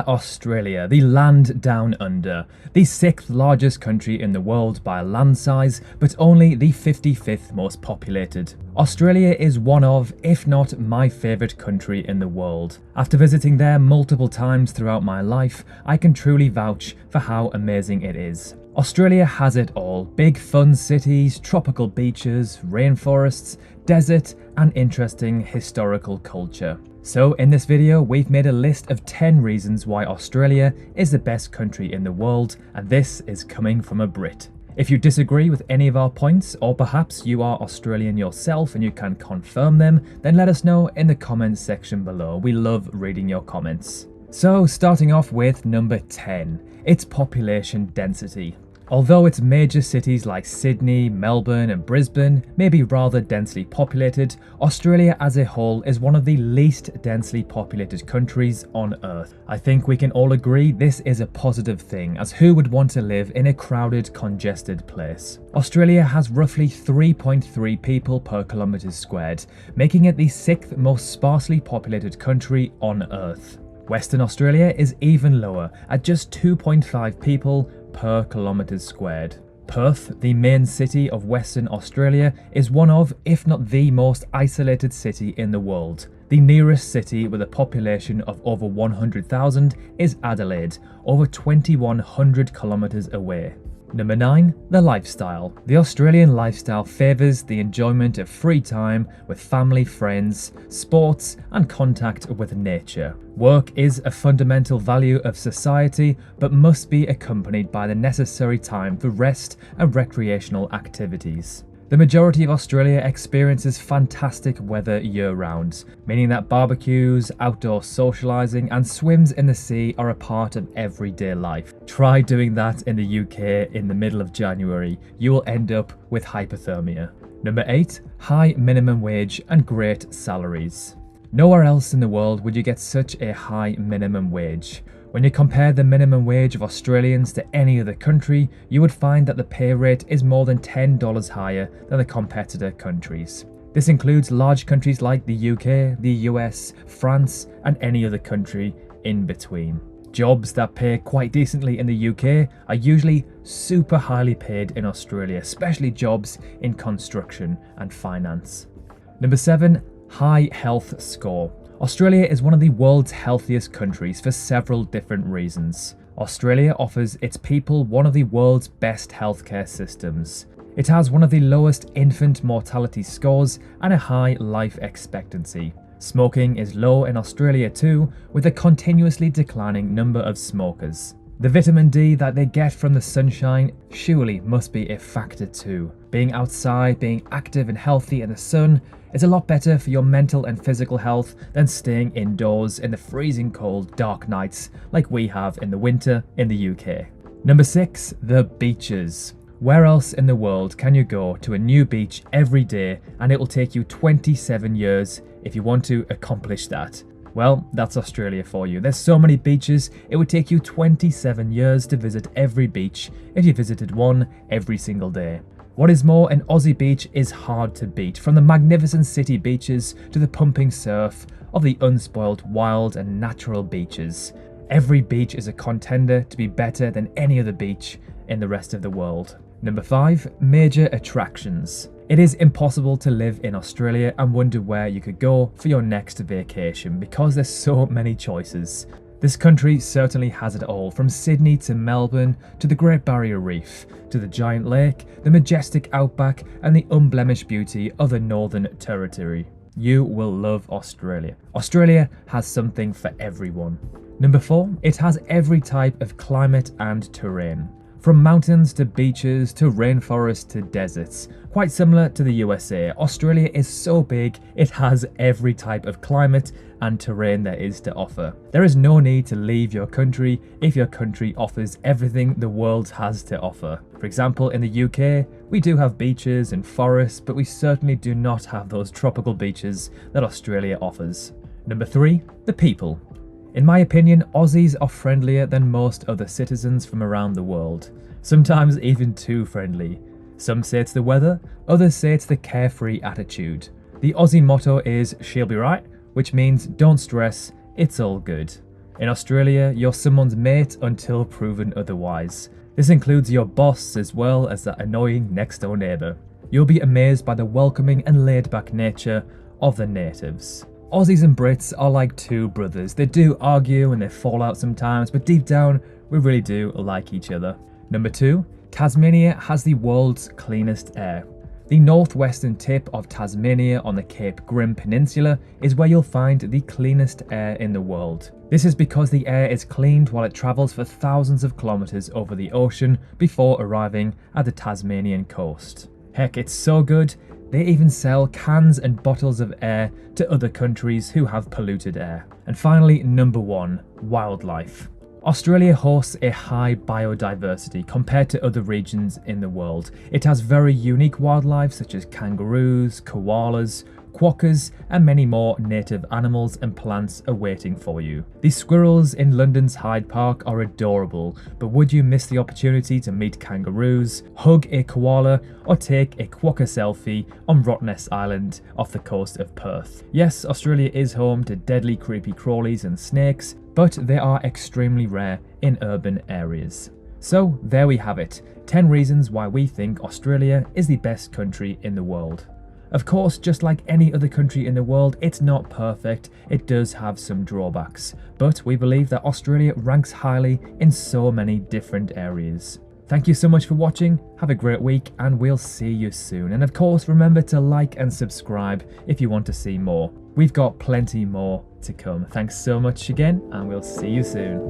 Australia, the land down under, the 6th largest country in the world by land size, but only the 55th most populated. Australia is one of, if not my favourite country in the world. After visiting there multiple times throughout my life, I can truly vouch for how amazing it is. Australia has it all: big fun cities, tropical beaches, rainforests, desert, and interesting historical culture. So in this video, we've made a list of 10 reasons why Australia is the best country in the world, and this is coming from a Brit. If you disagree with any of our points, or perhaps you are Australian yourself and you can confirm them, then let us know in the comments section below. We love reading your comments. So starting off with number 10, its population density. Although its major cities like Sydney, Melbourne and Brisbane may be rather densely populated, Australia as a whole is one of the least densely populated countries on Earth. I think we can all agree this is a positive thing, as who would want to live in a crowded, congested place? Australia has roughly 3.3 people per kilometre squared, making it the 6th most sparsely populated country on Earth. Western Australia is even lower, at just 2.5 people per kilometre squared. Perth, the main city of Western Australia, is one of, if not the most isolated city in the world. The nearest city with a population of over 100,000 is Adelaide, over 2,100 kilometres away. Number 9, the lifestyle. The Australian lifestyle favours the enjoyment of free time with family, friends, sports and contact with nature. Work is a fundamental value of society, but must be accompanied by the necessary time for rest and recreational activities. The majority of Australia experiences fantastic weather year-round, meaning that barbecues, outdoor socialising and swims in the sea are a part of everyday life. Try doing that in the UK in the middle of January, you will end up with hypothermia. Number 8, high minimum wage and great salaries. Nowhere else in the world would you get such a high minimum wage. When you compare the minimum wage of Australians to any other country, you would find that the pay rate is more than $10 higher than the competitor countries. This includes large countries like the UK, the US, France, and any other country in between. Jobs that pay quite decently in the UK are usually super highly paid in Australia, especially jobs in construction and finance. Number 7, high health score. Australia is one of the world's healthiest countries for several different reasons. Australia offers its people one of the world's best healthcare systems. It has one of the lowest infant mortality scores and a high life expectancy. Smoking is low in Australia too, with a continuously declining number of smokers. The vitamin D that they get from the sunshine surely must be a factor too. Being outside, being active and healthy in the sun is a lot better for your mental and physical health than staying indoors in the freezing cold dark nights like we have in the winter in the UK. Number 6, the beaches. Where else in the world can you go to a new beach every day and it will take you 27 years if you want to accomplish that? Well, that's Australia for you. There's so many beaches, it would take you 27 years to visit every beach if you visited one every single day. What is more, an Aussie beach is hard to beat, from the magnificent city beaches to the pumping surf of the unspoiled wild and natural beaches. Every beach is a contender to be better than any other beach in the rest of the world. Number 5, major attractions. It is impossible to live in Australia and wonder where you could go for your next vacation because there's so many choices. This country certainly has it all, from Sydney to Melbourne to the Great Barrier Reef, to the giant lake, the majestic outback and the unblemished beauty of the Northern Territory. You will love Australia. Australia has something for everyone. Number 4, it has every type of climate and terrain. From mountains to beaches to rainforests to deserts. Quite similar to the USA, Australia is so big it has every type of climate and terrain there is to offer. There is no need to leave your country if your country offers everything the world has to offer. For example, in the UK, we do have beaches and forests, but we certainly do not have those tropical beaches that Australia offers. Number 3, the people. In my opinion, Aussies are friendlier than most other citizens from around the world, sometimes even too friendly. Some say it's the weather, others say it's the carefree attitude. The Aussie motto is "she'll be right," which means don't stress, it's all good. In Australia, you're someone's mate until proven otherwise. This includes your boss as well as that annoying next door neighbour. You'll be amazed by the welcoming and laid back nature of the natives. Aussies and Brits are like two brothers. They do argue and they fall out sometimes, but deep down, we really do like each other. Number 2, Tasmania has the world's cleanest air. The northwestern tip of Tasmania on the Cape Grim Peninsula is where you'll find the cleanest air in the world. This is because the air is cleaned while it travels for thousands of kilometers over the ocean before arriving at the Tasmanian coast. Heck, it's so good, they even sell cans and bottles of air to other countries who have polluted air. And finally, number 1, wildlife. Australia hosts a high biodiversity compared to other regions in the world. It has very unique wildlife such as kangaroos, koalas, quokkas and many more native animals and plants awaiting for you. The squirrels in London's Hyde Park are adorable, but would you miss the opportunity to meet kangaroos, hug a koala or take a quokka selfie on Rottnest Island off the coast of Perth? Yes, Australia is home to deadly creepy crawlies and snakes, but they are extremely rare in urban areas. So there we have it, 10 reasons why we think Australia is the best country in the world. Of course, just like any other country in the world, it's not perfect, it does have some drawbacks, but we believe that Australia ranks highly in so many different areas. Thank you so much for watching, have a great week and we'll see you soon. And of course, remember to like and subscribe if you want to see more. We've got plenty more to come. Thanks so much again and we'll see you soon.